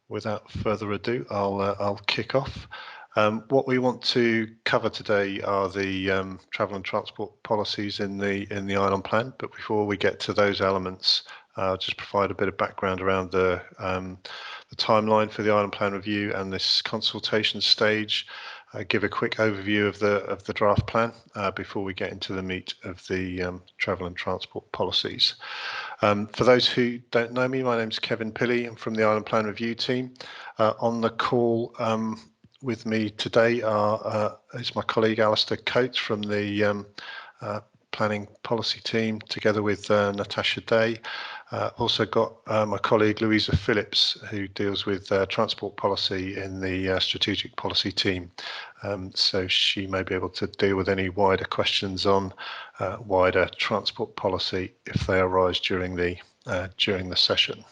without further ado, I'll kick off. What we want to cover today are the travel and transport policies in the island plan. But before we get to those elements, I'll just provide a bit of background around the timeline for the island plan review and this consultation stage. Give a quick overview of the draft plan before we get into the meat of the travel and transport policies. For those who don't know me, my name is Kevin Pilley. I'm from the Island Plan Review team. On the call with me today is my colleague Alistair Coates from the Planning Policy team, together with Natasha Day. Also got my colleague Louisa Phillips, who deals with transport policy in the strategic policy team. So she may be able to deal with any wider questions on wider transport policy if they arise during the session.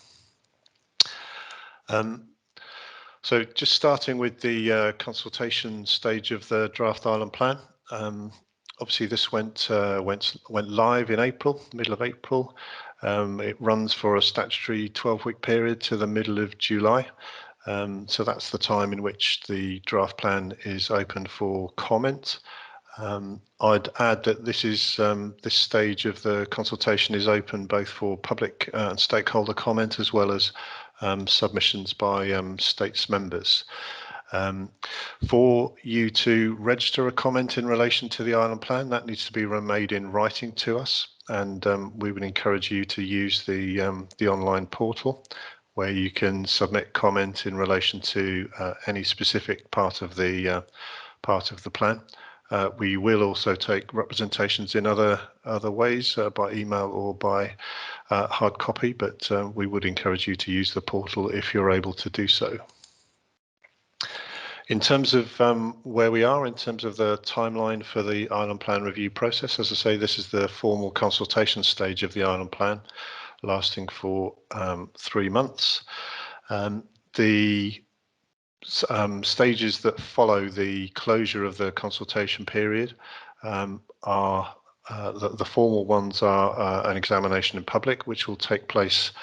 So just starting with the consultation stage of the draft island plan. Obviously, this went live in April, middle of April. It runs for a statutory 12-week period to the middle of July. So that's the time in which the draft plan is open for comment. I'd add that this stage of the consultation is open both for public and stakeholder comment, as well as submissions by states members. For you to register a comment in relation to the island plan, that needs to be made in writing to us, and we would encourage you to use the online portal, where you can submit comment in relation to any specific part of the plan. We will also take representations in other ways, by email or by hard copy, but we would encourage you to use the portal if you're able to do so. In terms of where we are, in terms of the timeline for the island plan review process, as I say, this is the formal consultation stage of the island plan, lasting for 3 months. The stages that follow the closure of the consultation period are the formal ones are an examination in public, which will take place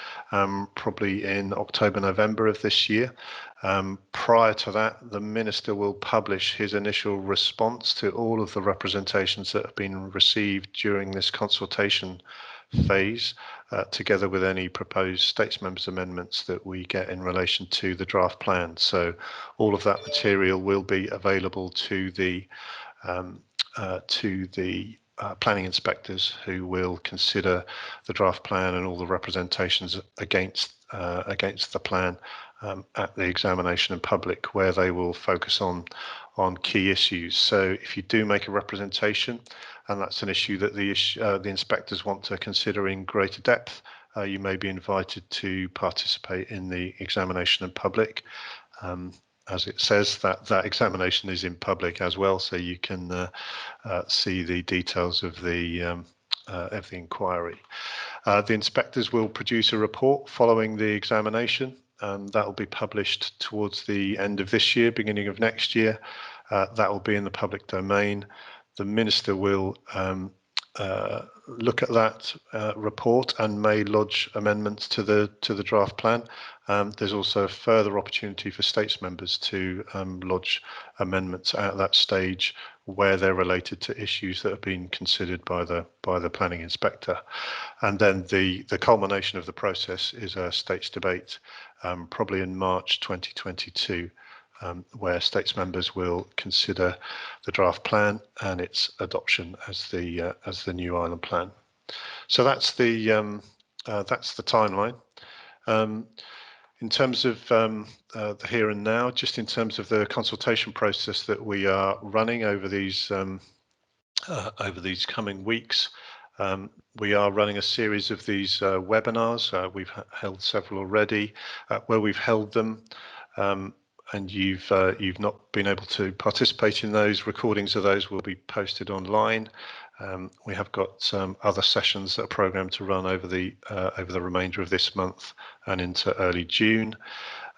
probably in October, November of this year. Prior to that, the Minister will publish his initial response to all of the representations that have been received during this consultation phase, together with any proposed States Members amendments that we get in relation to the draft plan. So all of that material will be available to the planning inspectors, who will consider the draft plan and all the representations against the plan at the examination in public, where they will focus on key issues. So if you do make a representation, and that's an issue that the inspectors want to consider in greater depth, you may be invited to participate in the examination in public. As it says, that examination is in public as well, so you can see the details of the inquiry. The inspectors will produce a report following the examination. That will be published towards the end of this year, beginning of next year. That will be in the public domain. The Minister will look at that report and may lodge amendments to the draft plan. There's also a further opportunity for States Members to lodge amendments at that stage, where they're related to issues that have been considered by the planning inspector. And then the culmination of the process is a States debate, probably in March 2022. Where States Members will consider the draft plan and its adoption as the new island plan. So that's the timeline. In terms of the here and now, just in terms of the consultation process that we are running over these coming weeks, we are running a series of these webinars. We've held several already. Where we've held them, and you've not been able to participate in those, recordings of those will be posted online. We have got some other sessions that are programmed to run over the remainder of this month and into early June.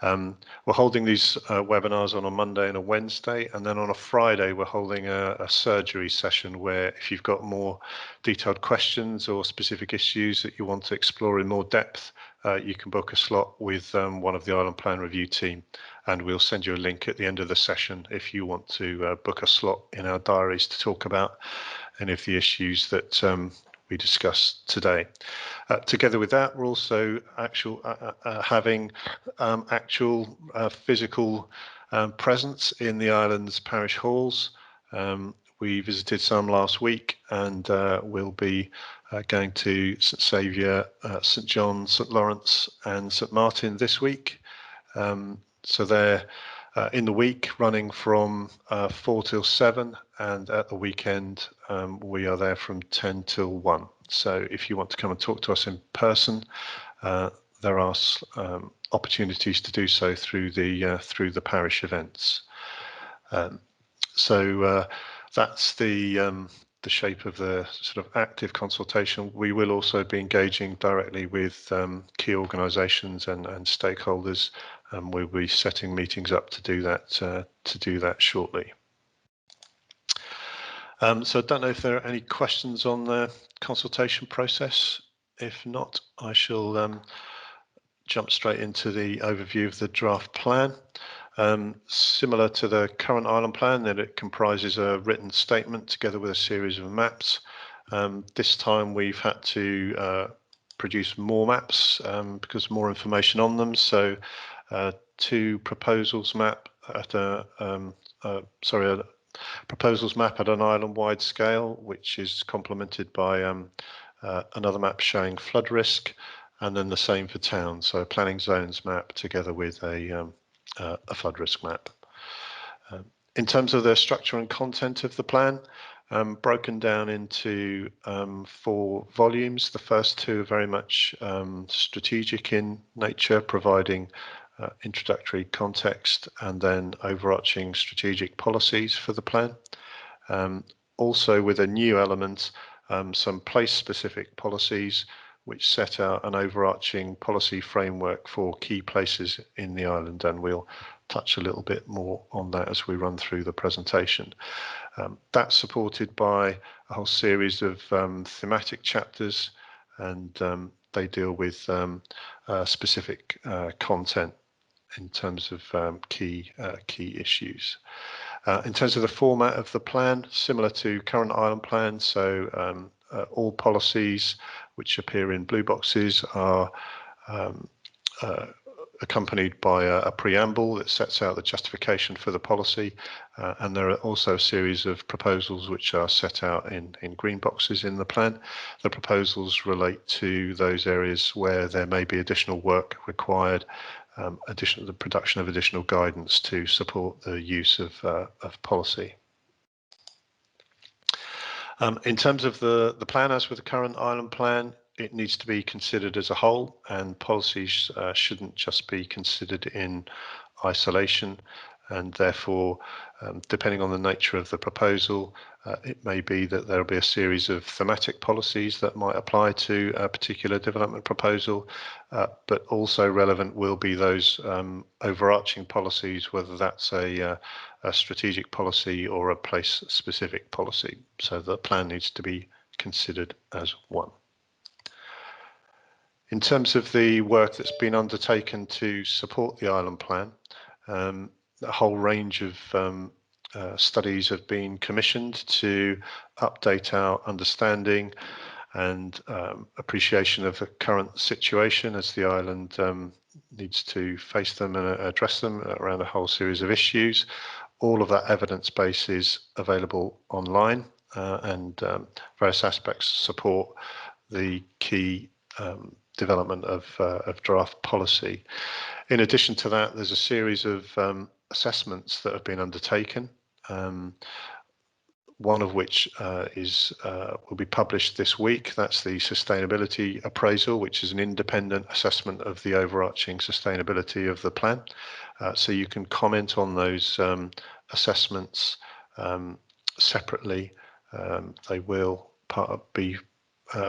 We're holding these webinars on a Monday and a Wednesday, and then on a Friday we're holding a surgery session where if you've got more detailed questions or specific issues that you want to explore in more depth, you can book a slot with one of the Island Plan Review team, and we'll send you a link at the end of the session if you want to book a slot in our diaries to talk about any of the issues that we discussed today. Together with that, we're also having actual physical presence in the island's parish halls. We visited some last week, and we'll be going to St Saviour, St John, St Lawrence and St Martin this week. So they're in the week running from 4 till 7, and at the weekend we are there from 10 till 1. So if you want to come and talk to us in person, there are opportunities to do so through the parish events. So that's the shape of the sort of active consultation. We will also be engaging directly with key organisations and stakeholders, and we'll be setting meetings up to do that shortly. So I don't know if there are any questions on the consultation process. If not, I shall jump straight into the overview of the draft plan. Similar to the current Island Plan, that it comprises a written statement together with a series of maps. This time we've had to produce more maps because more information on them. So 2 proposals map at a proposals map at an island-wide scale, which is complemented by another map showing flood risk, and then the same for towns. So a planning zones map together with a flood risk map. In terms of the structure and content of the plan, broken down into 4 volumes. The first 2 are very much strategic in nature, providing introductory context and then overarching strategic policies for the plan. Also with a new element, some place-specific policies which set out an overarching policy framework for key places in the island, and we'll touch a little bit more on that as we run through the presentation. That's supported by a whole series of thematic chapters, and they deal with specific content in terms of key issues. In terms of the format of the plan, similar to current Island Plan, so all policies which appear in blue boxes are accompanied by a preamble that sets out the justification for the policy, and there are also a series of proposals which are set out in green boxes in the plan. The proposals relate to those areas where there may be additional work required, the production of additional guidance to support the use of policy. In terms of the plan, as with the current Island Plan, it needs to be considered as a whole, and policies shouldn't just be considered in isolation, and therefore, depending on the nature of the proposal, it may be that there will be a series of thematic policies that might apply to a particular development proposal, but also relevant will be those overarching policies, whether that's a strategic policy or a place-specific policy. So the plan needs to be considered as one. In terms of the work that's been undertaken to support the Island Plan, a whole range of studies have been commissioned to update our understanding and appreciation of the current situation as the island needs to face them and address them around a whole series of issues. All of that evidence base is available online, and various aspects support the key development of draft policy. In addition to that, there's a series of assessments that have been undertaken, one of which will be published this week. That's the Sustainability Appraisal, which is an independent assessment of the overarching sustainability of the plan. So you can comment on those assessments separately. They will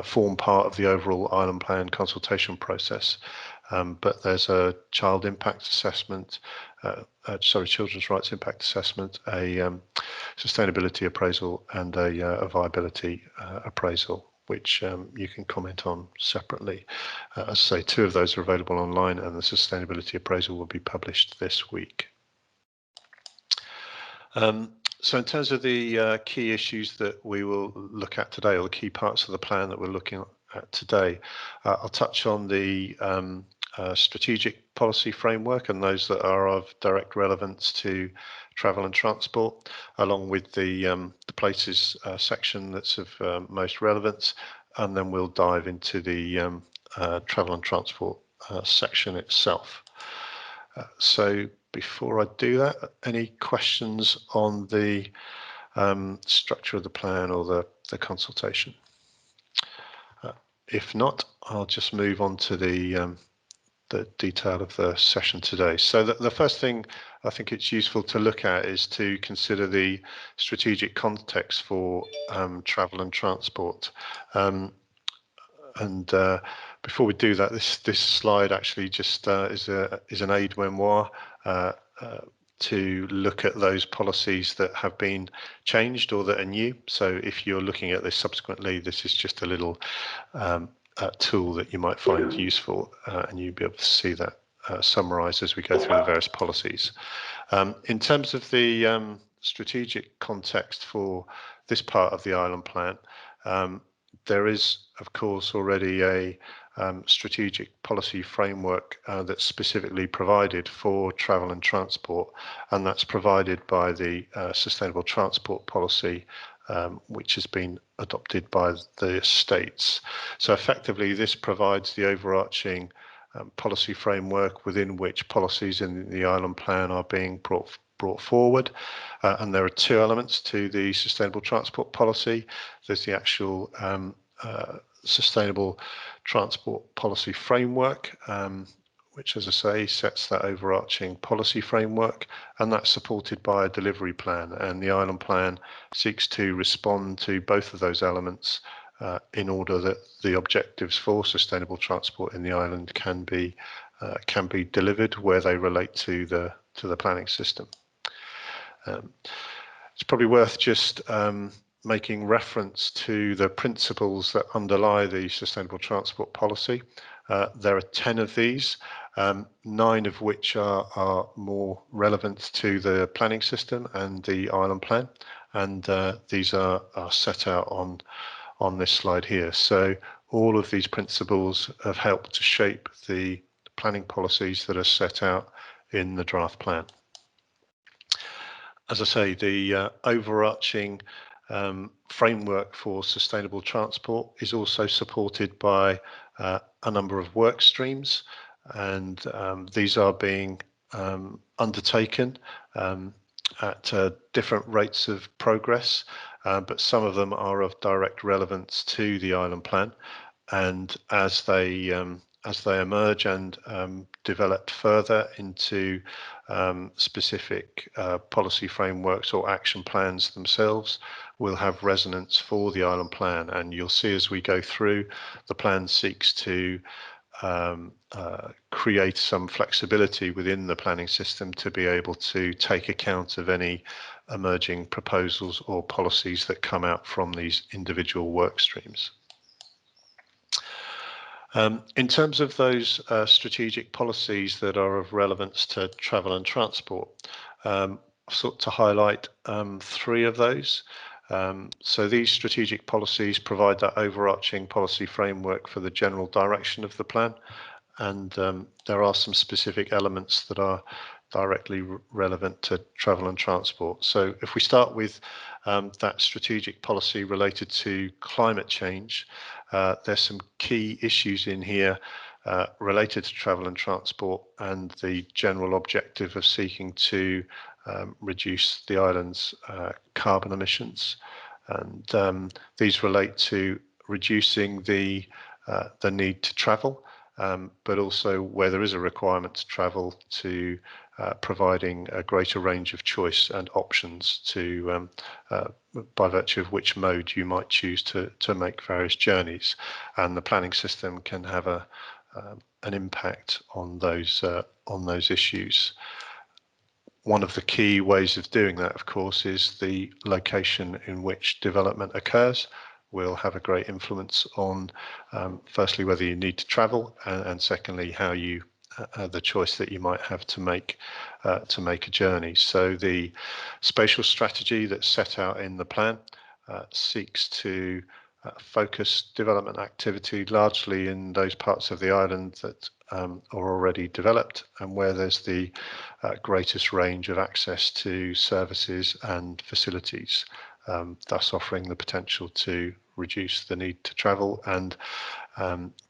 form part of the overall Island Plan consultation process. but there's a child impact assessment, children's rights impact assessment, a sustainability appraisal, and a viability appraisal, which you can comment on separately. As I say, 2 of those are available online, and the sustainability appraisal will be published this week. So in terms of the key issues that we will look at today, or the key parts of the plan that we're looking at today, I'll touch on the strategic policy framework and those that are of direct relevance to travel and transport, along with the places section that's of most relevance, and then we'll dive into the travel and transport section itself. So before I do that, any questions on the structure of the plan or the consultation? If not, I'll just move on to the detail of the session today. So the first thing I think it's useful to look at is to consider the strategic context for travel and transport. Before we do that, this slide actually just is an aide-memoire to look at those policies that have been changed or that are new. So if you're looking at this subsequently, this is just a little tool that you might find useful, and you'll be able to see that summarised as we go through the various policies. In terms of the strategic context for this part of the island plan, there is, of course, already a strategic policy framework that's specifically provided for travel and transport, and that's provided by the Sustainable Transport Policy, which has been adopted by the states. So effectively, this provides the overarching policy framework within which policies in the island plan are being brought forward, and there are 2 elements to the Sustainable Transport Policy. There's the actual Sustainable Transport Policy Framework, which, as I say, sets that overarching policy framework, and that's supported by a delivery plan, and the island plan seeks to respond to both of those elements in order that the objectives for sustainable transport in the island can be delivered where they relate to the planning system. It's probably worth just making reference to the principles that underlie the Sustainable Transport Policy. There are 10 of these, 9 of which are more relevant to the planning system and the island plan, and these are set out on this slide here. So all of these principles have helped to shape the planning policies that are set out in the draft plan. As I say, the overarching framework for sustainable transport is also supported by a number of work streams, and these are being undertaken at different rates of progress, but some of them are of direct relevance to the island plan, and as they emerge and develop further into specific policy frameworks or action plans themselves, will have resonance for the island plan. And you'll see as we go through, the plan seeks to create some flexibility within the planning system to be able to take account of any emerging proposals or policies that come out from these individual work streams. In terms of those strategic policies that are of relevance to travel and transport, I've sought to highlight 3 of those. So these strategic policies provide that overarching policy framework for the general direction of the plan, and there are some specific elements that are directly relevant to travel and transport. So if we start with that strategic policy related to climate change, there's some key issues in here related to travel and transport and the general objective of seeking to reduce the island's carbon emissions. And these relate to reducing the need to travel, but also where there is a requirement to travel, to providing a greater range of choice and options to by virtue of which mode you might choose to make various journeys. And the planning system can have a an impact on those issues. One of the key ways of doing that, of course, is the location in which development occurs will have a great influence on, firstly, whether you need to travel, and secondly, how you the choice that you might have to make a journey. So the spatial strategy that's set out in the plan seeks to focus development activity largely in those parts of the island that are already developed and where there's the greatest range of access to services and facilities, thus offering the potential to reduce the need to travel, and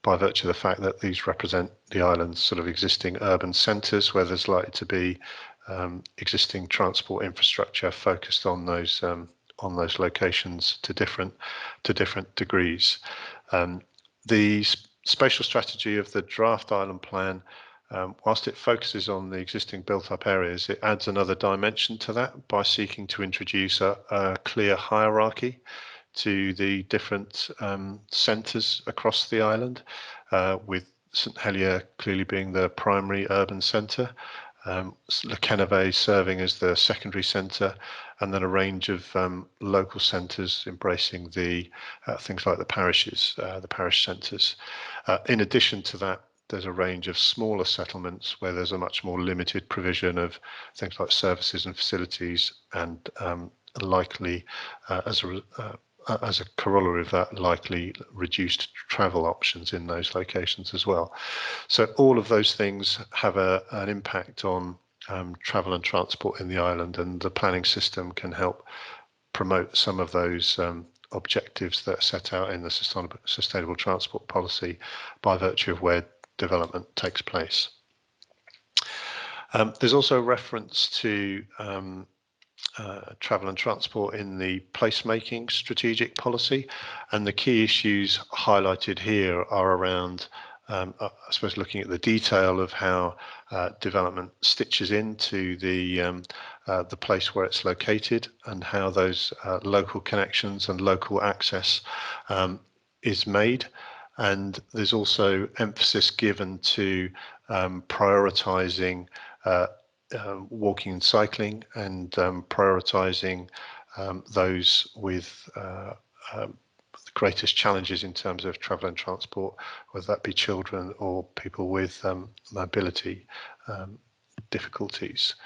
by virtue of the fact that these represent the island's sort of existing urban centres where there's likely to be existing transport infrastructure focused on those locations to different degrees. The spatial strategy of the draft island plan, whilst it focuses on the existing built-up areas, it adds another dimension to that by seeking to introduce a clear hierarchy to the different centres across the island, with St Helier clearly being the primary urban centre, Kennervay serving as the secondary centre, and then a range of local centres embracing the things like the parishes, the parish centres. In addition to that, there's a range of smaller settlements where there's a much more limited provision of things like services and facilities, and likely as a corollary of that, likely reduced travel options in those locations as well. So all of those things have an impact on travel and transport in the island, and the planning system can help promote some of those objectives that are set out in the sustainable transport policy by virtue of where development takes place. There's also reference to travel and transport in the placemaking strategic policy, and the key issues highlighted here are around, I suppose, looking at the detail of how development stitches into the place where it's located, and how those local connections and local access is made. And there's also emphasis given to prioritising walking and cycling, and prioritising those with the greatest challenges in terms of travel and transport, whether that be children or people with mobility difficulties.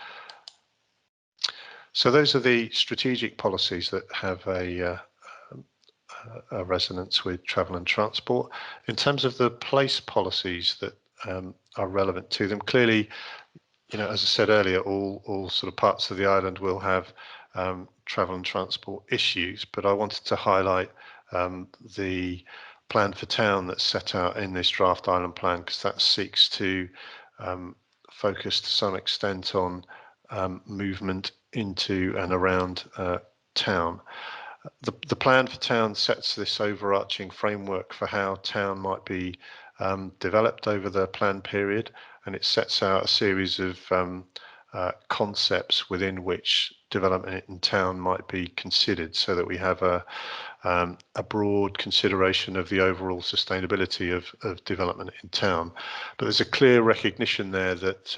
So those are the strategic policies that have a resonance with travel and transport. In terms of the place policies that are relevant to them, clearly, you know, as I said earlier, all sort of parts of the island will have travel and transport issues, but I wanted to highlight the plan for town that's set out in this draft island plan, because that seeks to focus to some extent on movement into and around town. The plan for town sets this overarching framework for how town might be developed over the plan period, and it sets out a series of concepts within which development in town might be considered, so that we have a broad consideration of the overall sustainability of development in town. But there's a clear recognition there that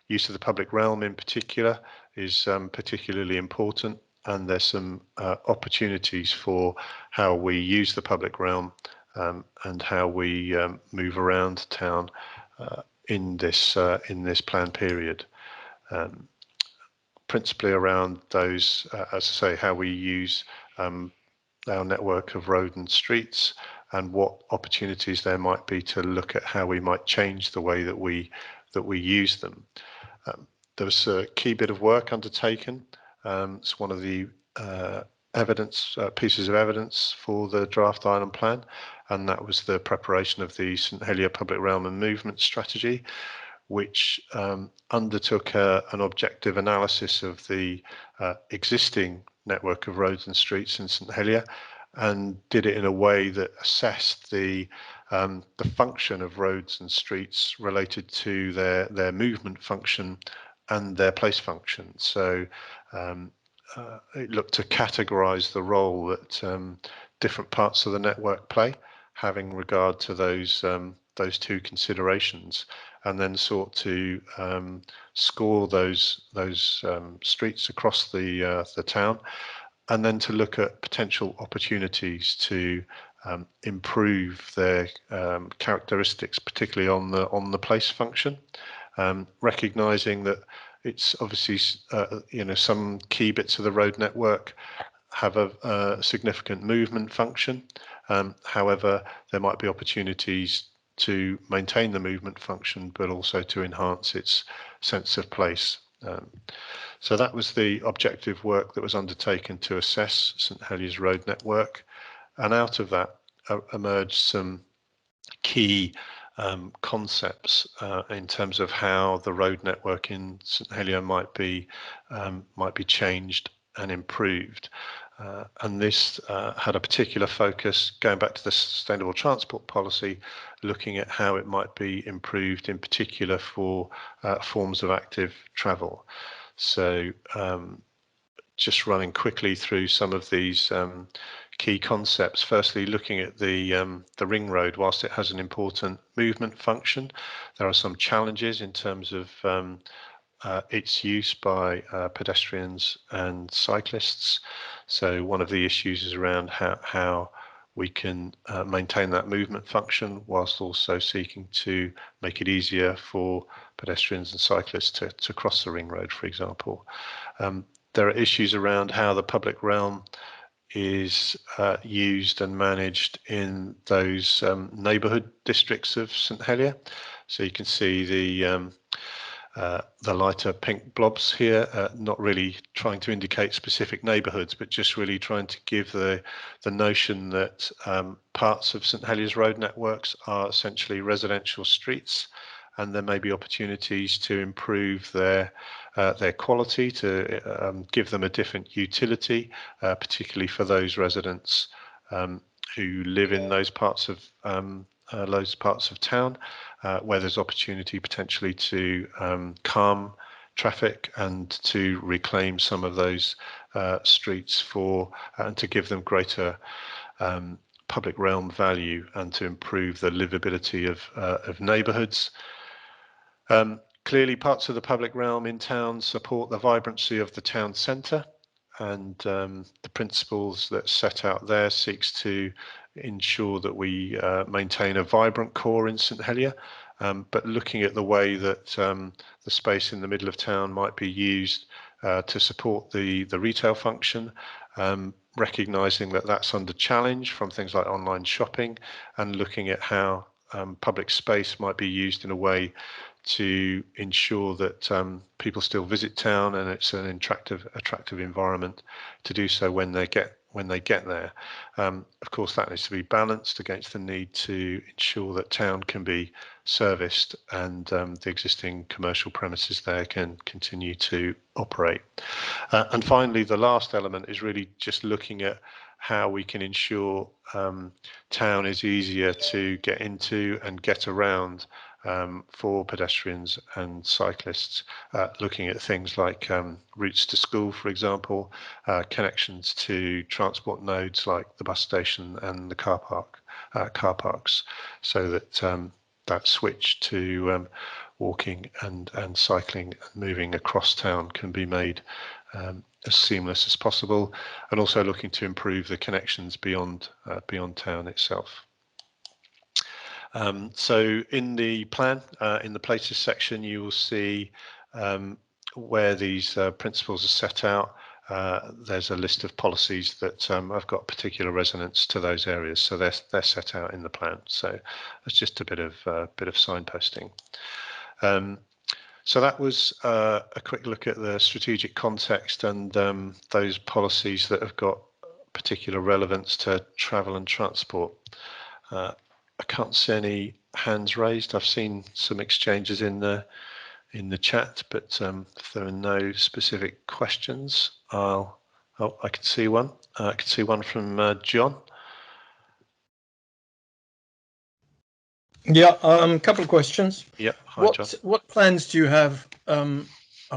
use of the public realm in particular is particularly important, and there's some opportunities for how we use the public realm and how we move around town in this plan period, principally around those, as I say, how we use our network of road and streets, and what opportunities there might be to look at how we might change the way that we use them. There was a key bit of work undertaken. It's one of the pieces of evidence for the draft island plan, and that was the preparation of the St Helier Public Realm and Movement Strategy, which undertook an objective analysis of the existing network of roads and streets in St Helier, and did it in a way that assessed the function of roads and streets related to their movement function and their place function. So it looked to categorise the role that different parts of the network play, having regard to those two considerations, and then sought to score those streets across the town, and then to look at potential opportunities to improve their characteristics, particularly on the place function, recognizing that it's obviously some key bits of the road network have a significant movement function. However, there might be opportunities to maintain the movement function, but also to enhance its sense of place. So that was the objective work that was undertaken to assess St Heliers road network, and out of that emerged some key concepts in terms of how the road network in St Helier might be changed and improved. And this had a particular focus, going back to the sustainable transport policy, looking at how it might be improved, in particular for forms of active travel. So just running quickly through some of these key concepts. Firstly, looking at the ring road, whilst it has an important movement function, there are some challenges in terms of its use by pedestrians and cyclists. So one of the issues is around how we can maintain that movement function whilst also seeking to make it easier for pedestrians and cyclists to cross the ring road, for example. There are issues around how the public realm is used and managed in those neighbourhood districts of St Helier. So you can see the lighter pink blobs here, not really trying to indicate specific neighbourhoods, but just really trying to give the notion that parts of St Heliers road networks are essentially residential streets, and there may be opportunities to improve their quality, to give them a different utility, particularly for those residents who live in those parts of town, where there's opportunity potentially to calm traffic and to reclaim some of those streets and to give them greater public realm value and to improve the livability of neighbourhoods. Clearly, parts of the public realm in town support the vibrancy of the town centre, and the principles that set out there seeks to ensure that we maintain a vibrant core in St Helier, but looking at the way that the space in the middle of town might be used to support the retail function, recognising that that's under challenge from things like online shopping, and looking at how public space might be used in a way to ensure that people still visit town and it's an attractive environment to do so when they get there. Of course, that needs to be balanced against the need to ensure that town can be serviced and the existing commercial premises there can continue to operate. And finally, the last element is really just looking at how we can ensure town is easier to get into and get around for pedestrians and cyclists, looking at things like routes to school, for example, connections to transport nodes like the bus station and the car parks, so that that switch to walking and cycling and moving across town can be made as seamless as possible, and also looking to improve the connections beyond town itself. So in the plan, in the places section, you will see where these principles are set out. There's a list of policies that have got particular resonance to those areas, so they're set out in the plan. So that's just a bit of signposting. So that was a quick look at the strategic context and those policies that have got particular relevance to travel and transport. I can't see any hands raised. I've seen some exchanges in the chat, but if there are no specific questions, I can see one. I can see one from John. Yeah, a couple of questions. Yeah, hi, John. What plans do you have? I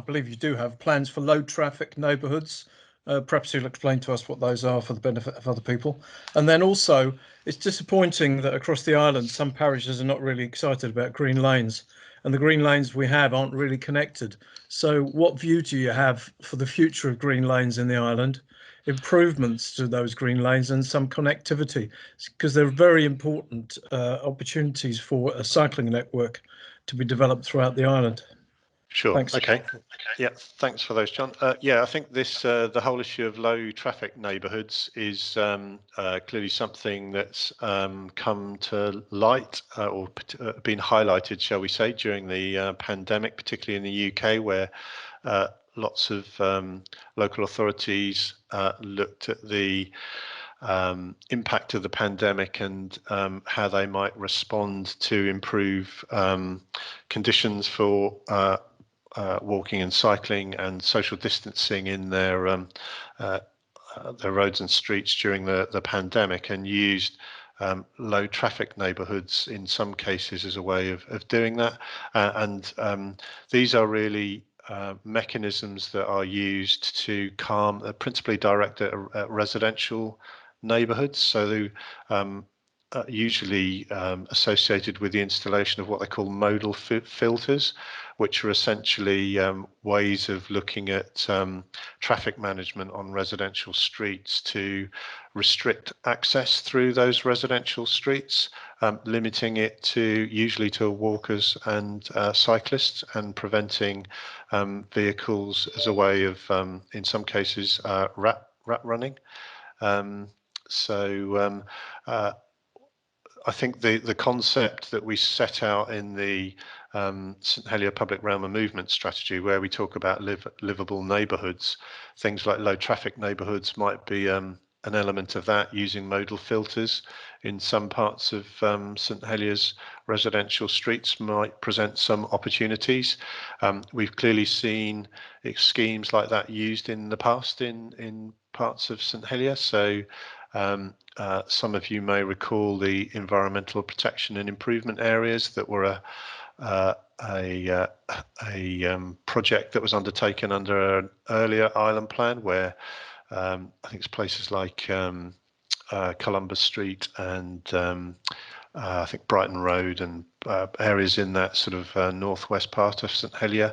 believe you do have plans for low traffic neighbourhoods Perhaps you'll explain to us what those are for the benefit of other people. And then also, it's disappointing that across the island, some parishes are not really excited about green lanes, and the green lanes we have aren't really connected. So what view do you have for the future of green lanes in the island, improvements to those green lanes and some connectivity? Because they're very important opportunities for a cycling network to be developed throughout the island. Sure. Thanks. Okay. Yeah. Thanks for those, John. Yeah, I think this the whole issue of low traffic neighbourhoods is clearly something that's come to light or been highlighted, shall we say, during the pandemic, particularly in the UK, where lots of local authorities looked at the impact of the pandemic and how they might respond to improve conditions for walking and cycling and social distancing in their roads and streets during the pandemic, and used low traffic neighbourhoods in some cases as a way of doing that. These are really mechanisms that are used to calm, principally directed at residential neighbourhoods. So usually associated with the installation of what they call modal filters, which are essentially ways of looking at traffic management on residential streets to restrict access through those residential streets, limiting it to usually to walkers and cyclists, and preventing vehicles as a way of, in some cases, rat running. I think the concept that we set out in the St Helier Public Realm and Movement Strategy, where we talk about livable neighbourhoods, things like low traffic neighbourhoods might be an element of that, using modal filters in some parts of St Helier's residential streets might present some opportunities. We've clearly seen schemes like that used in the past in parts of St Helier. So some of you may recall the environmental protection and improvement areas that were a project that was undertaken under an earlier island plan, where I think it's places like Columbus Street and I think Brighton Road and areas in that sort of northwest part of St Helier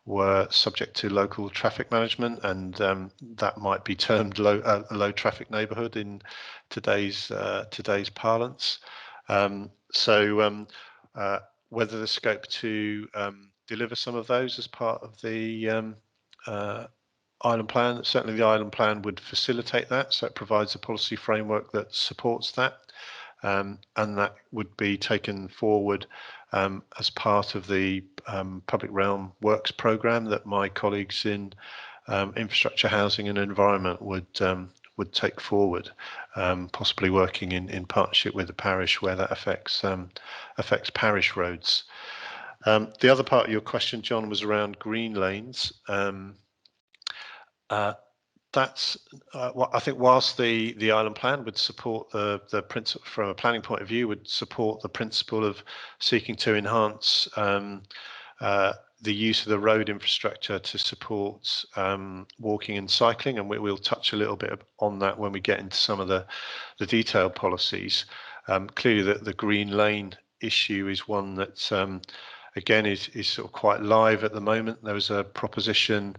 were subject to local traffic management, and that might be termed a low traffic neighbourhood in today's parlance. Whether the scope to deliver some of those as part of the island plan, certainly the island plan would facilitate that, so it provides a policy framework that supports that, and that would be taken forward as part of the Public Realm Works programme that my colleagues in infrastructure, housing and environment would take forward, possibly working in partnership with the parish where that affects parish roads. The other part of your question, John, was around green lanes. That's what I think. Whilst the island plan would support the principle from a planning point of view, would support the principle of seeking to enhance the use of the road infrastructure to support walking and cycling, and we'll touch a little bit on that when we get into some of the detailed policies. Clearly, the green lane issue is one that again is sort of quite live at the moment. There was a proposition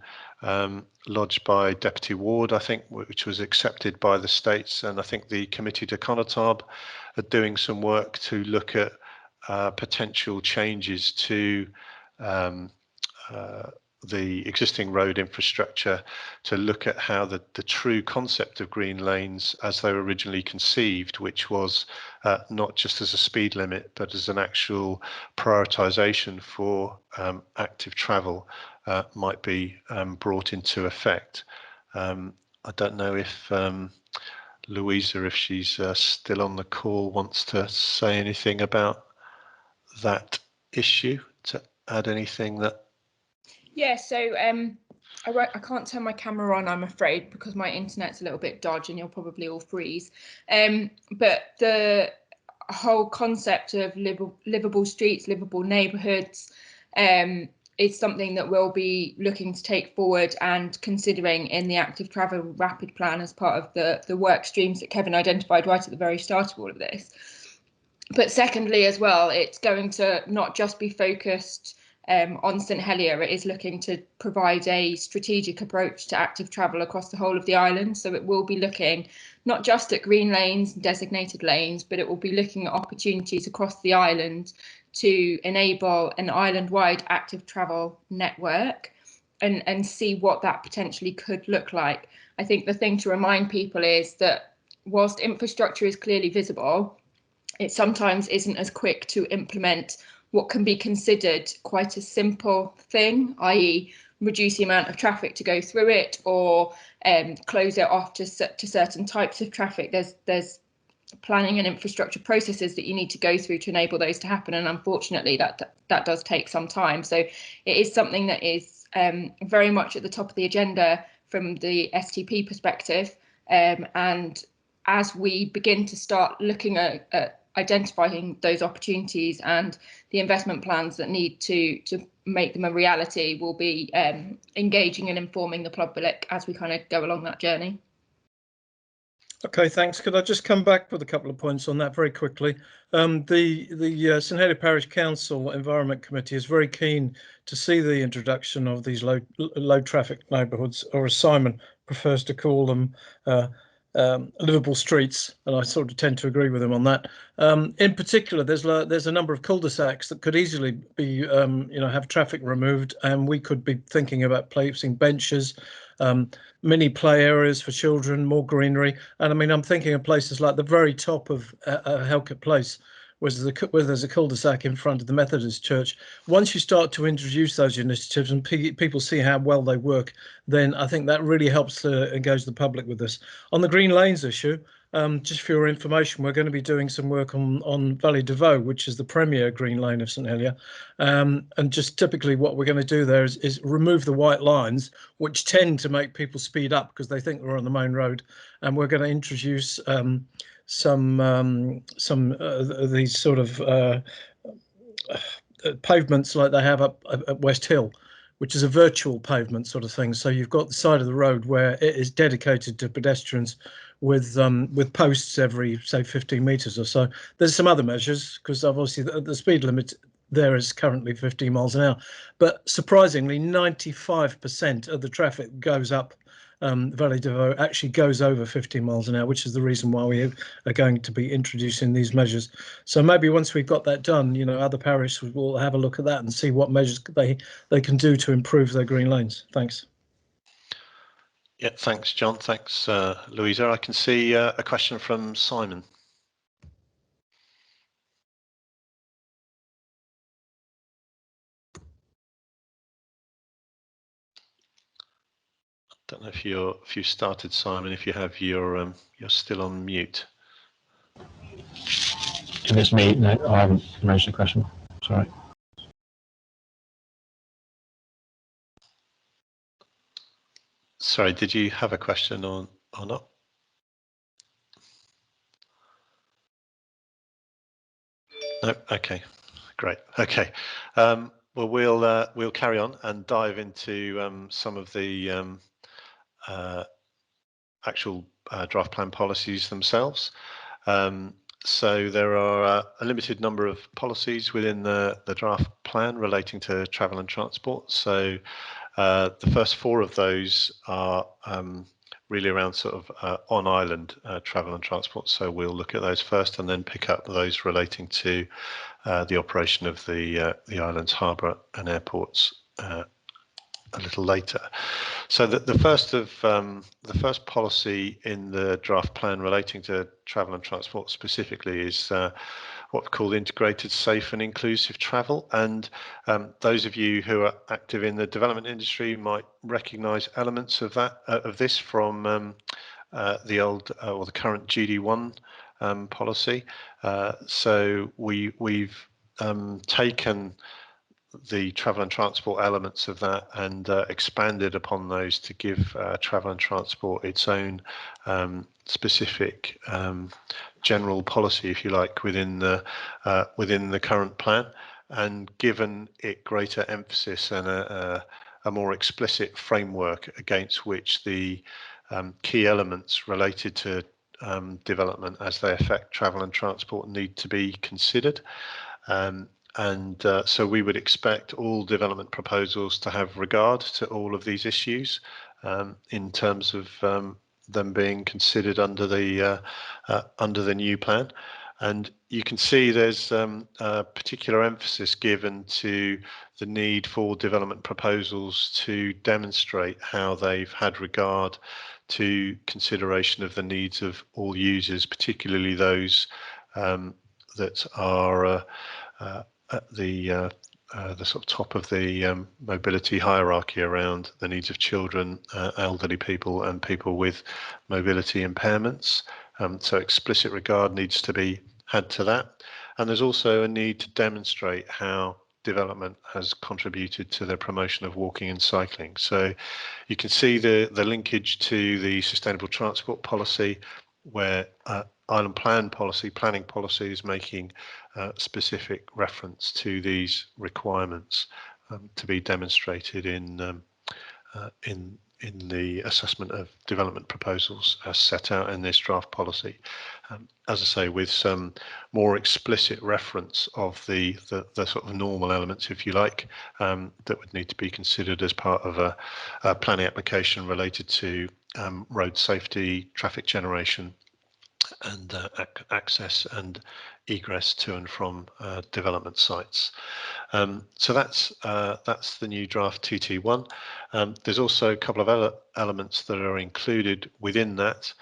lodged by Deputy Ward, I think, which was accepted by the states, and I think the Committee de Conotab are doing some work to look at potential changes to the existing road infrastructure, to look at how the true concept of green lanes as they were originally conceived, which was not just as a speed limit but as an actual prioritisation for active travel, might be brought into effect. I don't know if Louisa, if she's still on the call, wants to say anything about that issue, to add anything that... Yeah, so I can't turn my camera on, I'm afraid, because my internet's a little bit dodgy and you'll probably all freeze. But the whole concept of livable streets, livable neighbourhoods, is something that we'll be looking to take forward and considering in the active travel rapid plan as part of the work streams that Kevin identified right at the very start of all of this. But secondly, as well, it's going to not just be focused on St Helier. It is looking to provide a strategic approach to active travel across the whole of the island. So it will be looking not just at green lanes and designated lanes, but it will be looking at opportunities across the island to enable an island-wide active travel network and see what that potentially could look like. I think the thing to remind people is that whilst infrastructure is clearly visible, it sometimes isn't as quick to implement what can be considered quite a simple thing, i.e. reduce the amount of traffic to go through it or close it off to certain types of traffic. There's planning and infrastructure processes that you need to go through to enable those to happen, and unfortunately that does take some time. So it is something that is very much at the top of the agenda from the STP perspective, and as we begin to start looking at identifying those opportunities and the investment plans that need to make them a reality, we'll be engaging and informing the public as we kind of go along that journey. Okay, thanks. Could I just come back with a couple of points on that very quickly? The St Helier Parish Council Environment Committee is very keen to see the introduction of these low traffic neighbourhoods, or as Simon prefers to call them, livable streets, and I sort of tend to agree with him on that. In particular, there's a number of cul-de-sacs that could easily be, have traffic removed, and we could be thinking about placing benches, mini play areas for children, more greenery. And I mean, I'm thinking of places like the very top of Halkett Place, where there's a cul-de-sac in front of the Methodist Church. Once you start to introduce those initiatives and people see how well they work, then I think that really helps to engage the public with this. On the green lanes issue, just for your information, we're going to be doing some work on Valley de Vaux, which is the premier green lane of St Helier. And just typically what we're going to do there is remove the white lines, which tend to make people speed up because they think we're on the main road. And we're going to introduce some of these sort of pavements like they have up at West Hill, which is a virtual pavement sort of thing. So you've got the side of the road where it is dedicated to pedestrians with posts every, say, 15 metres or so. There's some other measures because obviously the speed limit there is currently 15 miles an hour. But surprisingly, 95% of the traffic goes up Valley de Vaux actually goes over 15 miles an hour, which is the reason why we are going to be introducing these measures. So maybe once we've got that done, other parishes will have a look at that and see what measures they can do to improve their green lanes. Thanks. Yeah, thanks, John. Thanks, Louisa. I can see a question from Simon. Don't know if you started, Simon. If you have, you're still on mute. If it's me, no, I haven't raised a question. Sorry. Sorry, did you have a question or not? No. Okay. Great. Okay. Well, we'll carry on and dive into some of the actual draft plan policies themselves. So there are a limited number of policies within the draft plan relating to travel and transport. So the first 4 of those are really around sort of on-island travel and transport. So we'll look at those first and then pick up those relating to the operation of the island's harbour and airports a little later. So the first policy in the draft plan relating to travel and transport specifically is what we call integrated, safe and inclusive travel. And those of you who are active in the development industry might recognise elements of that of this from the old or the current GD1 policy. So we've taken the travel and transport elements of that and expanded upon those to give travel and transport its own specific general policy, if you like, within the current plan. and given it greater emphasis and a more explicit framework against which the key elements related to development as they affect travel and transport need to be considered. So we would expect all development proposals to have regard to all of these issues in terms of them being considered under the new plan. And you can see there's a particular emphasis given to the need for development proposals to demonstrate how they've had regard to consideration of the needs of all users, particularly those that are at the sort of top of the mobility hierarchy around the needs of children, elderly people, and people with mobility impairments. So explicit regard needs to be had to that. And there's also a need to demonstrate how development has contributed to the promotion of walking and cycling. So you can see the linkage to the sustainable transport policy, where island planning policy is making specific reference to these requirements to be demonstrated in the assessment of development proposals as set out in this draft policy. As I say, with some more explicit reference of the sort of normal elements, if you like, that would need to be considered as part of a planning application related to road safety, traffic generation, and access and egress to and from development sites. So that's the new draft TT1. There's also a couple of other elements that are included within that.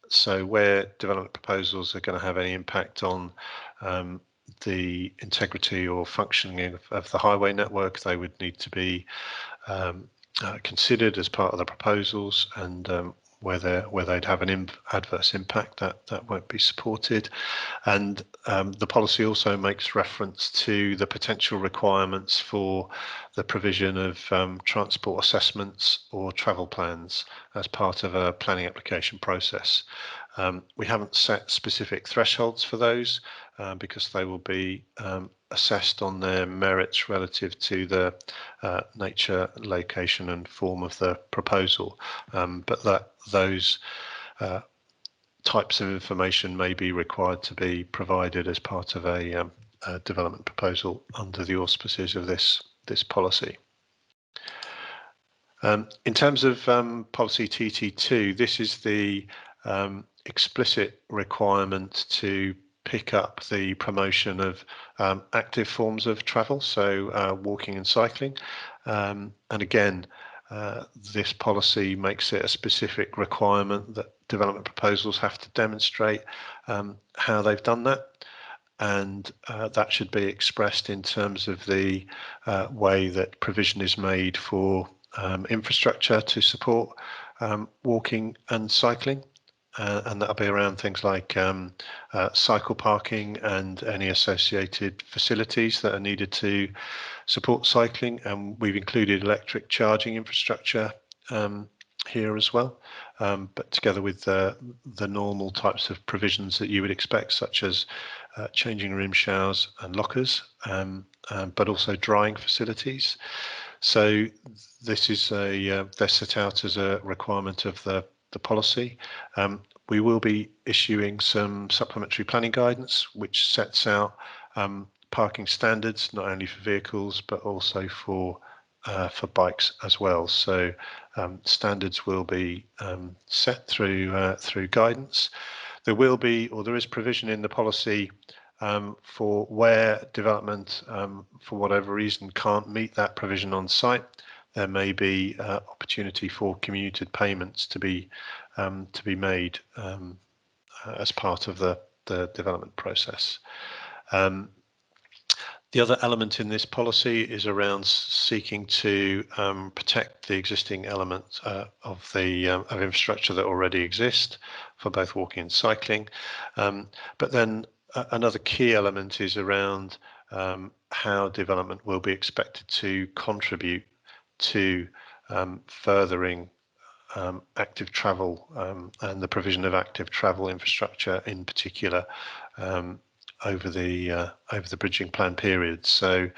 So where development proposals are going to have any impact on the integrity or functioning of the highway network, they would need to be considered as part of the proposals, and where they'd have an adverse impact, that won't be supported. And the policy also makes reference to the potential requirements for the provision of transport assessments or travel plans as part of a planning application process. We haven't set specific thresholds for those because they will be assessed on their merits relative to the nature, location and form of the proposal, but those types of information may be required to be provided as part of a development proposal under the auspices of this policy. In terms of policy TT2, this is the explicit requirement to pick up the promotion of active forms of travel, so walking and cycling. And again, this policy makes it a specific requirement that development proposals have to demonstrate how they've done that. And that should be expressed in terms of the way that provision is made for infrastructure to support walking and cycling. And that'll be around things like cycle parking and any associated facilities that are needed to support cycling. And we've included electric charging infrastructure here as well, but together with the normal types of provisions that you would expect, such as changing room showers and lockers, but also drying facilities. So this is they're set out as a requirement of the policy. We will be issuing some supplementary planning guidance, which sets out parking standards, not only for vehicles, but also for bikes as well. So standards will be set through guidance. There will be, or there is provision in the policy for where development, for whatever reason, can't meet that provision on site. There may be opportunity for commuted payments to be made as part of the development process. The other element in this policy is around seeking to protect the existing elements of infrastructure that already exist for both walking and cycling. But then another key element is around how development will be expected to contribute to furthering active travel and the provision of active travel infrastructure in particular over the bridging plan period. So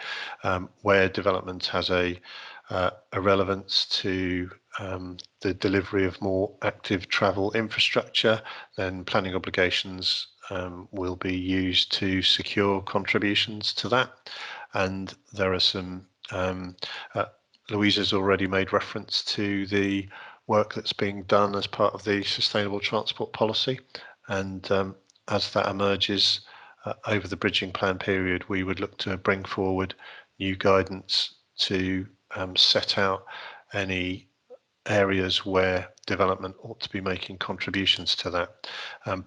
where development has a relevance to the delivery of more active travel infrastructure, then planning obligations will be used to secure contributions to that. And there are some, Louisa's already made reference to the work that's being done as part of the sustainable transport policy. And as that emerges over the bridging plan period, we would look to bring forward new guidance to set out any areas where development ought to be making contributions to that.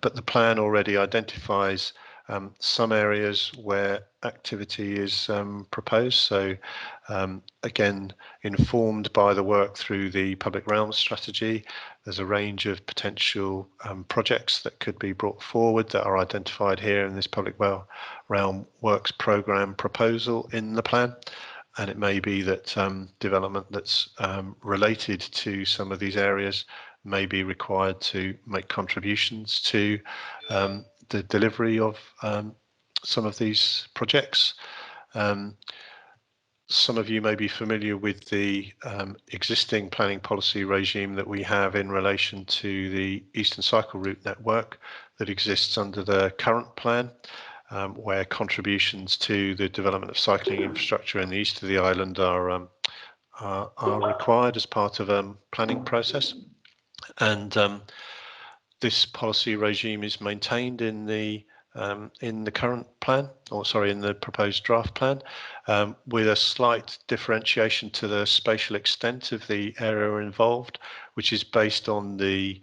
But the plan already identifies some areas where activity is proposed. So again, informed by the work through the public realm strategy, there's a range of potential projects that could be brought forward that are identified here in this public realm works programme proposal in the plan. And it may be that development that's related to some of these areas may be required to make contributions to the delivery of some of these projects. Some of you may be familiar with the existing planning policy regime that we have in relation to the Eastern Cycle Route network that exists under the current plan. Where contributions to the development of cycling infrastructure in the east of the island are required as part of a planning process, and this policy regime is maintained in the current plan, or sorry, in the proposed draft plan, with a slight differentiation to the spatial extent of the area involved, which is based on the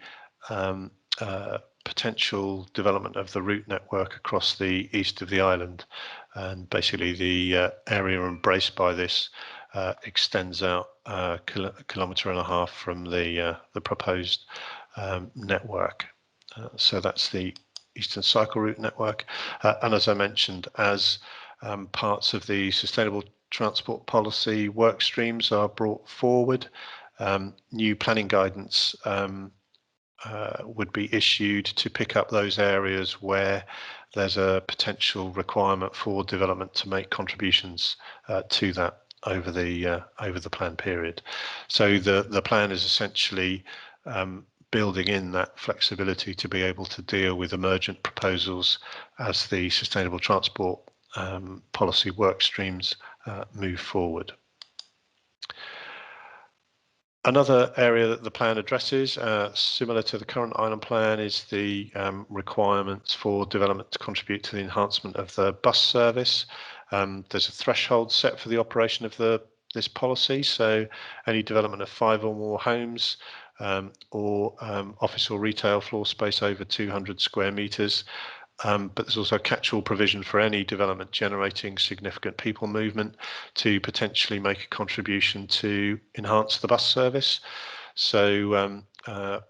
potential development of the route network across the east of the island, and basically the area embraced by this extends out a kilometre and a half from the proposed network. So that's the Eastern Cycle Route network, and as I mentioned, as parts of the sustainable transport policy work streams are brought forward, new planning guidance would be issued to pick up those areas where there's a potential requirement for development to make contributions to that over the plan period. So the plan is essentially building in that flexibility to be able to deal with emergent proposals as the sustainable transport policy work streams move forward. Another area that the plan addresses, similar to the current island plan, is the requirements for development to contribute to the enhancement of the bus service. There's a threshold set for the operation of this policy, so any development of 5 or more homes or office or retail floor space over 200 square metres. But there's also a catch-all provision for any development generating significant people movement to potentially make a contribution to enhance the bus service. So so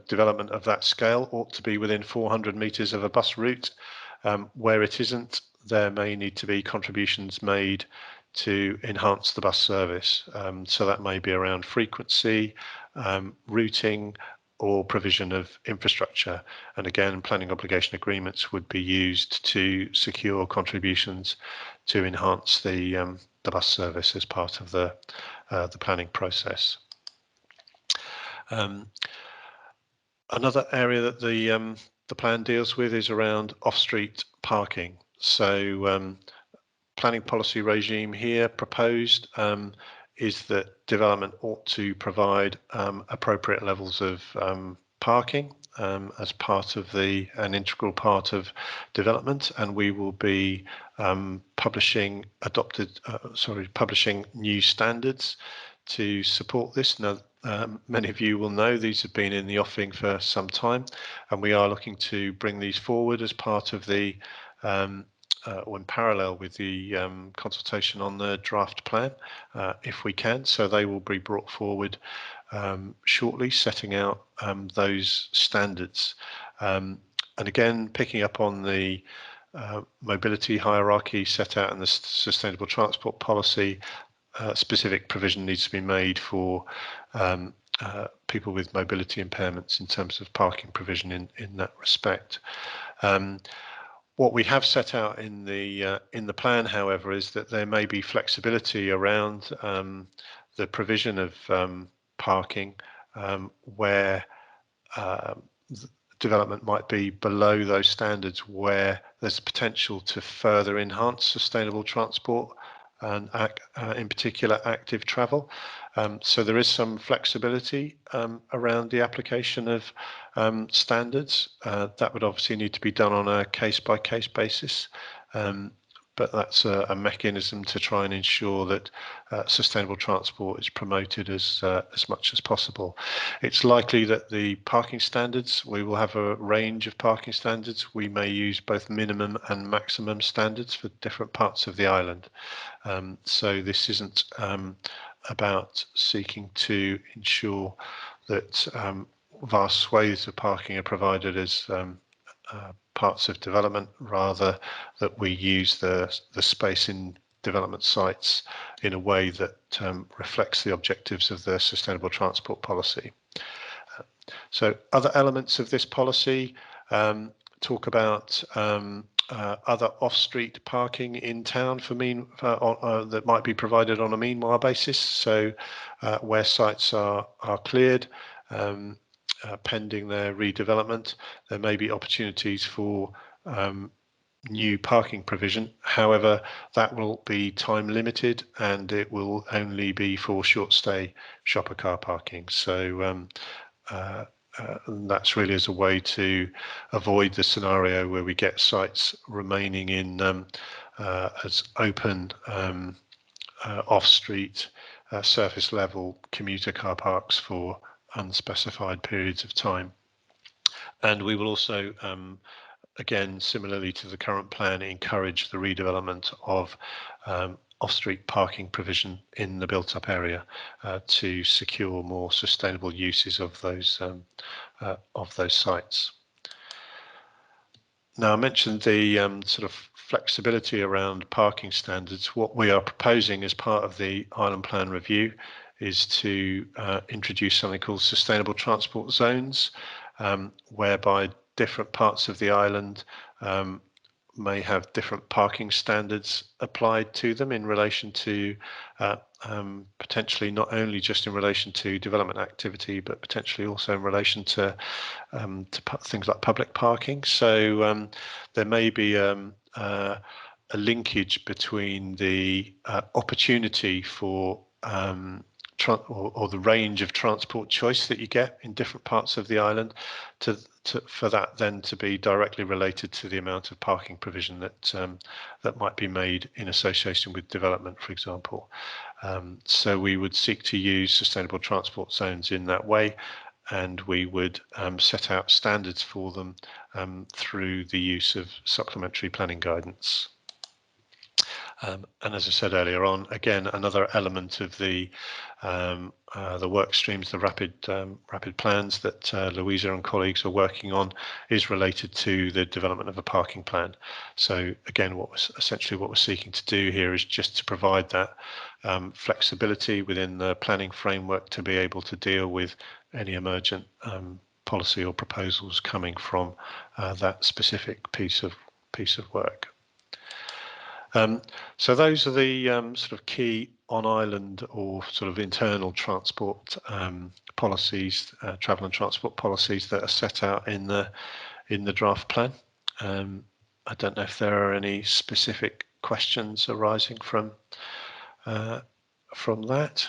development of that scale ought to be within 400 metres of a bus route. Where it isn't, there may need to be contributions made to enhance the bus service. So that may be around frequency, routing, or provision of infrastructure. And again, planning obligation agreements would be used to secure contributions to enhance the bus service as part of the planning process. Another area that the plan deals with is around off-street parking. So planning policy regime here proposed is that development ought to provide appropriate levels of parking as part of an integral part of development, and we will be publishing new standards to support this. Now, many of you will know these have been in the offing for some time, and we are looking to bring these forward as part of the or in parallel with the consultation on the draft plan, if we can. So they will be brought forward shortly, setting out those standards. And again, picking up on the mobility hierarchy set out in the sustainable transport policy, specific provision needs to be made for people with mobility impairments in terms of parking provision in that respect. What we have set out in the plan, however, is that there may be flexibility around the provision of parking where development might be below those standards, where there's potential to further enhance sustainable transport and in particular active travel. So there is some flexibility around the application of standards. That would obviously need to be done on a case-by-case basis. But that's a mechanism to try and ensure that sustainable transport is promoted as much as possible. It's likely that the parking standards, we will have a range of parking standards. We may use both minimum and maximum standards for different parts of the island. So this isn't about seeking to ensure that vast swathes of parking are provided as parts of development, rather that we use the space in development sites in a way that reflects the objectives of the sustainable transport policy. So other elements of this policy talk about other off-street parking in town for that might be provided on a meanwhile basis. So where sites are cleared, pending their redevelopment, there may be opportunities for new parking provision. However, that will be time limited and it will only be for short stay shopper car parking. So that's really as a way to avoid the scenario where we get sites remaining in as open off-street surface level commuter car parks for unspecified periods of time. And we will also again, similarly to the current plan, encourage the redevelopment of off-street parking provision in the built-up area to secure more sustainable uses of those sites. Now, I mentioned the sort of flexibility around parking standards. What we are proposing as part of the Island Plan review is to introduce something called sustainable transport zones, whereby different parts of the island may have different parking standards applied to them in relation to potentially not only just in relation to development activity, but potentially also in relation to things like public parking. So there may be a linkage between the opportunity for or the range of transport choice that you get in different parts of the island for that then to be directly related to the amount of parking provision that might be made in association with development, for example. So we would seek to use sustainable transport zones in that way, and we would set out standards for them through the use of supplementary planning guidance. And as I said earlier on, again, another element of the work streams, the rapid plans that Louisa and colleagues are working on is related to the development of a parking plan. So again, what we're seeking to do here is just to provide that flexibility within the planning framework to be able to deal with any emergent policy or proposals coming from that specific piece of work. So those are the sort of key on-island or sort of internal transport policies, travel and transport policies that are set out in the draft plan. I don't know if there are any specific questions arising from that.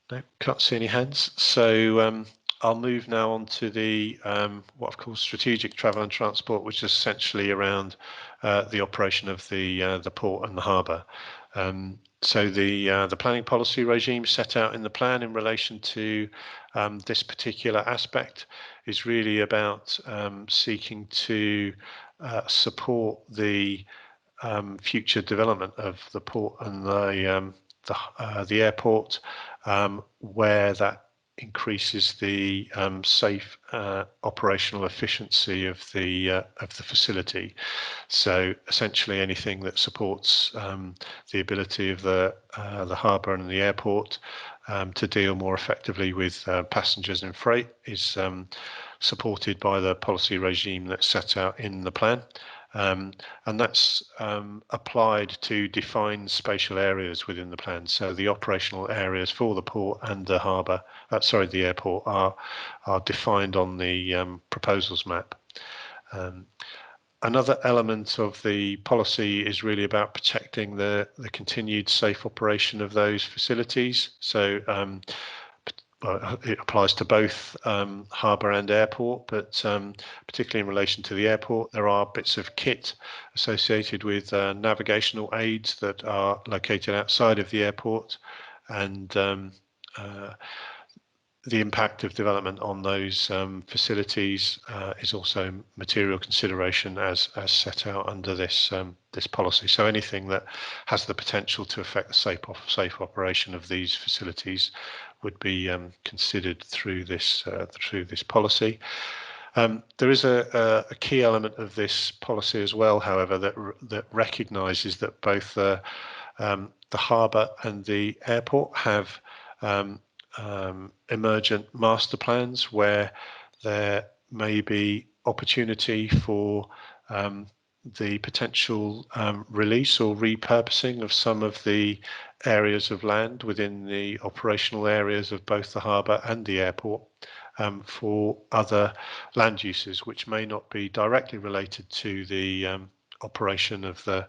No, can't see any hands. So I'll move now on to the what I've called strategic travel and transport, which is essentially around the operation of the port and the harbour. So the planning policy regime set out in the plan in relation to this particular aspect is really about seeking to support the future development of the port and the airport, where that increases the safe operational efficiency of the facility. So essentially anything that supports the ability of the harbour and the airport to deal more effectively with passengers and freight is supported by the policy regime that's set out in the plan. And that's applied to define spatial areas within the plan. So the operational areas for the port and the harbour, the airport, are defined on the proposals map. Another element of the policy is really about protecting the continued safe operation of those facilities. So it applies to both harbour and airport, but particularly in relation to the airport, there are bits of kit associated with navigational aids that are located outside of the airport, and the impact of development on those facilities is also material consideration as set out under this this policy. So anything that has the potential to affect the safe operation of these facilities would be considered through this policy. There is a key element of this policy as well, however, that recognises that both the harbour and the airport have emergent master plans where there may be opportunity for the potential release or repurposing of some of the areas of land within the operational areas of both the harbour and the airport for other land uses which may not be directly related to the operation of the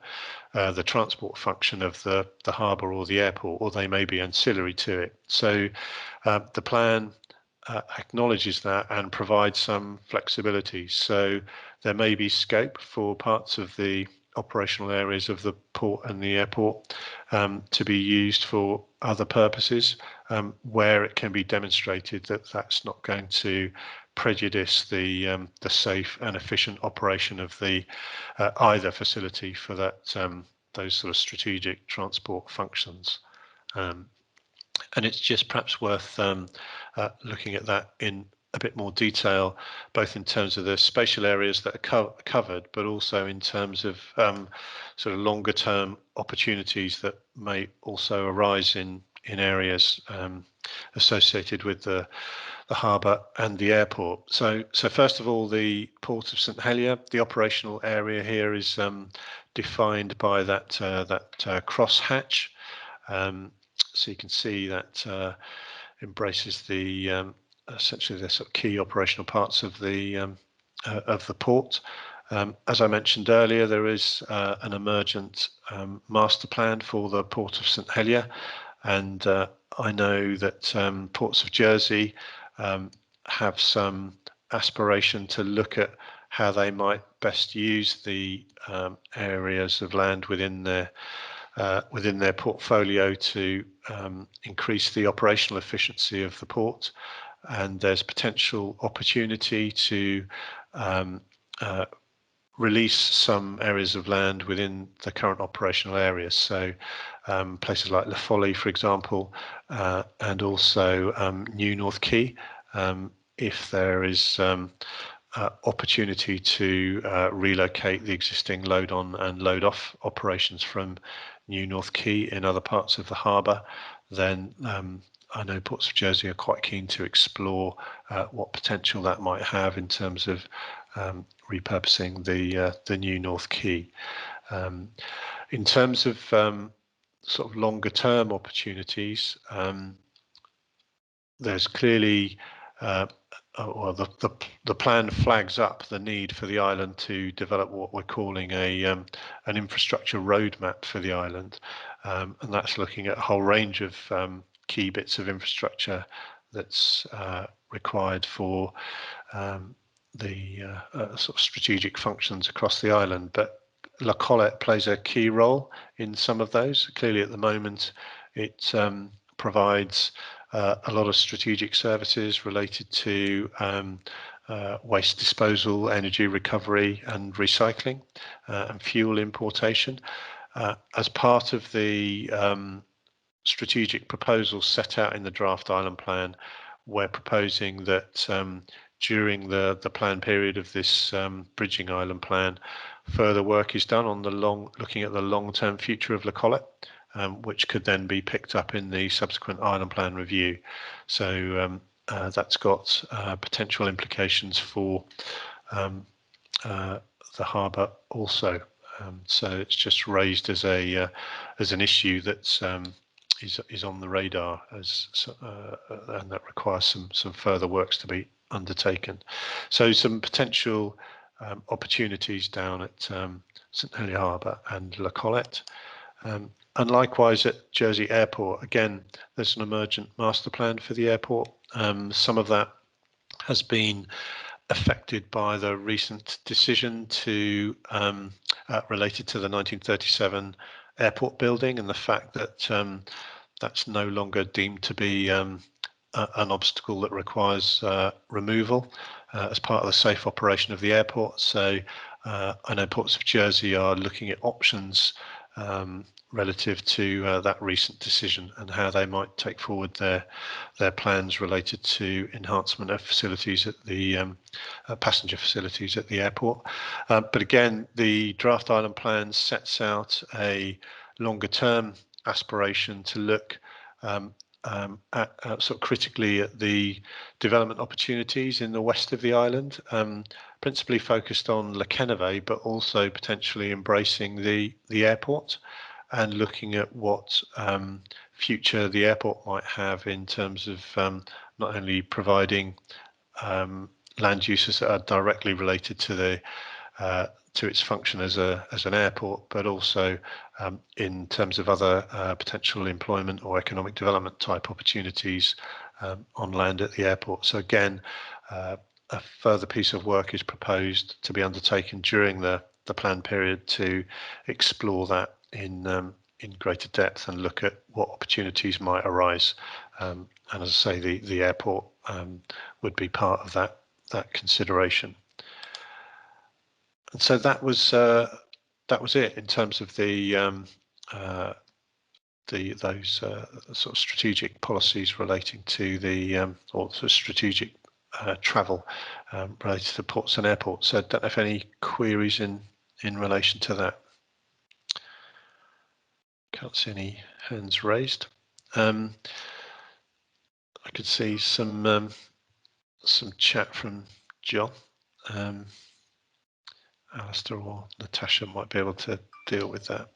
transport function of the harbour or the airport, or they may be ancillary to it. So the plan acknowledges that and provides some flexibility. So there may be scope for parts of the operational areas of the port and the airport to be used for other purposes where it can be demonstrated that that's not going to prejudice the safe and efficient operation of the either facility for that those sort of strategic transport functions. And it's just perhaps worth looking at that in a bit more detail, both in terms of the spatial areas that are covered, but also in terms of sort of longer term opportunities that may also arise in areas associated with the harbour and the airport. So first of all, the Port of St Helier, the operational area here is defined by that cross hatch. So you can see that embraces the essentially the sort of key operational parts of the port. As I mentioned earlier, there is an emergent master plan for the Port of St Helier, and I know that Ports of Jersey have some aspiration to look at how they might best use the areas of land within their portfolio to increase the operational efficiency of the port, and there's potential opportunity to release some areas of land within the current operational areas. So places like La Folie, for example, and also New North Quay, if there is opportunity to relocate the existing load on and load off operations from New North Quay in other parts of the harbour, then I know Ports of Jersey are quite keen to explore what potential that might have in terms of repurposing the New North Quay. In terms of sort of longer term opportunities, there's clearly well, the plan flags up the need for the island to develop what we're calling an infrastructure roadmap for the island, and that's looking at a whole range of key bits of infrastructure that's required for the sort of strategic functions across the island. But La Collette plays a key role in some of those. Clearly, at the moment, it provides a lot of strategic services related to waste disposal, energy recovery and recycling, and fuel importation. As part of the strategic proposals set out in the draft island plan, we're proposing that during the plan period of this bridging island plan, further work is done on looking at the long-term future of La Collette, which could then be picked up in the subsequent island plan review. So that's got potential implications for the harbour also. So it's just raised as an issue that's is on the radar and that requires some further works to be undertaken. So some potential opportunities down at St Helier Harbour and La Collette. And likewise at Jersey Airport, again, there's an emergent master plan for the airport. Some of that has been affected by the recent decision to related to the 1937 airport building and the fact that that's no longer deemed to be an obstacle that requires removal as part of the safe operation of the airport. So I know Ports of Jersey are looking at options relative to that recent decision and how they might take forward their plans related to enhancement of facilities at the passenger facilities at the airport. But again, the draft island plan sets out a longer term aspiration to look at sort of critically at the development opportunities in the west of the island, principally focused on Le Kennevet, but also potentially embracing the airport and looking at what future the airport might have in terms of not only providing land uses that are directly related to the to its function as an airport, but also in terms of other potential employment or economic development type opportunities on land at the airport. So again, a further piece of work is proposed to be undertaken during the plan period to explore that in greater depth and look at what opportunities might arise. And as I say, the airport would be part of that consideration. And so that was it in terms of those sort of strategic policies relating to the or sort of strategic travel related to ports and airports. So I don't know if any queries in relation to that. Can't see any hands raised. I could see some chat from John. Alistair or Natasha might be able to deal with that.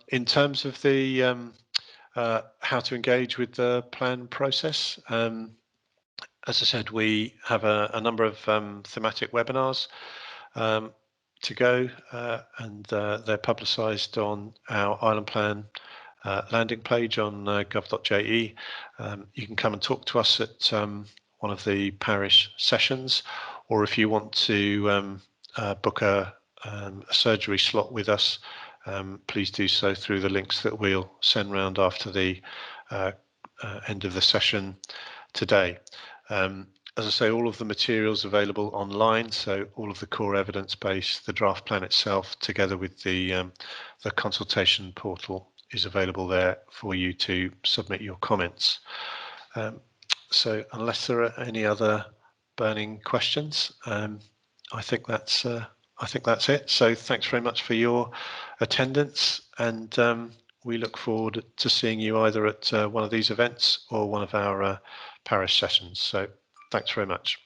In terms of the how to engage with the plan process, as I said, we have a number of thematic webinars to go, and they're publicised on our Island Plan landing page on gov.je. You can come and talk to us at one of the parish sessions, or if you want to book a surgery slot with us, please do so through the links that we'll send round after the end of the session today. As I say, all of the materials available online, so all of the core evidence base, the draft plan itself, together with the consultation portal, is available there for you to submit your comments. So unless there are any other burning questions, I think that's it. So thanks very much for your attendance, and we look forward to seeing you either at one of these events or one of our parish sessions. So thanks very much.